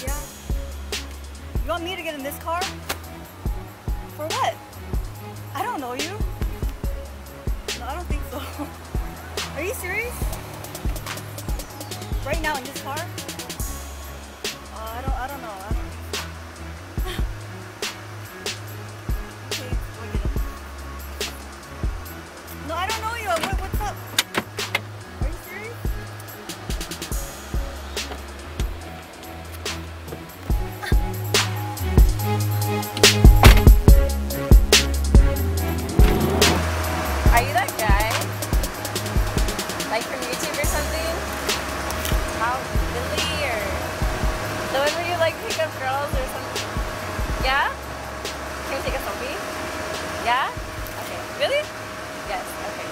Yeah. You want me to get in this car? For what? I don't know you. No, I don't think so. Are you serious? Right now in this car? I don't know. Okay, we'll get in. No, I don't know you. What's up? Are you serious? Are you that guy? Like from YouTube or something? How Billy or the one where you like pick up girls or something? Yeah? Can we take a selfie? Yeah? Okay. Really? Yes. Okay.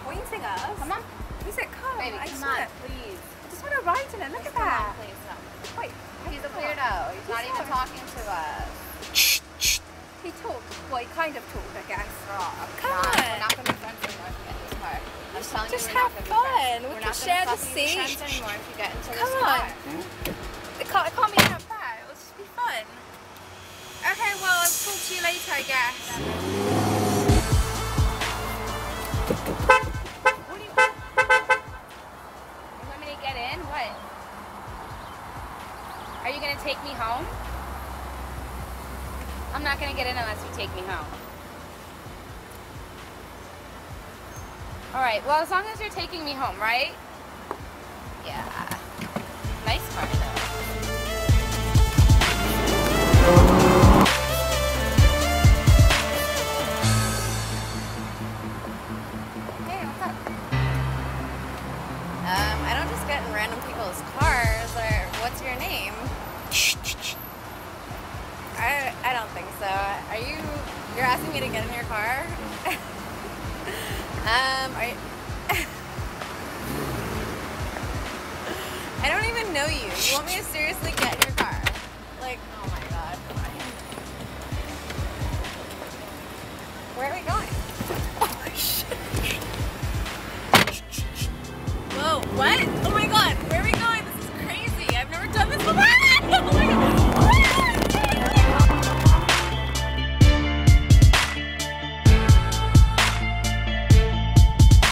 Pointing us. Come on. He said, come. Baby, come on, please. I just want to ride in it. Look at that. Please, no. Wait. He's a weirdo. He's not even talking to us. He talked. Well, he kind of talked, I guess. Come on. We're not going to be friends anymore if you get in this car. I'm telling you, just have fun. We can share the seat. We're not going to be friends anymore if you get into this car. It can't be that bad. It'll just be fun. Okay, well, I'll talk to you later, I guess. Are you going to take me home? I'm not going to get in unless you take me home. Alright, well as long as you're taking me home, right? Yeah. Nice car though. Hey, what's up? I don't just get in random people's cars, or what's your name? I don't think so. You're asking me to get in your car? I don't even know you. You want me to seriously get in your car? Like, oh my god. Where are we going?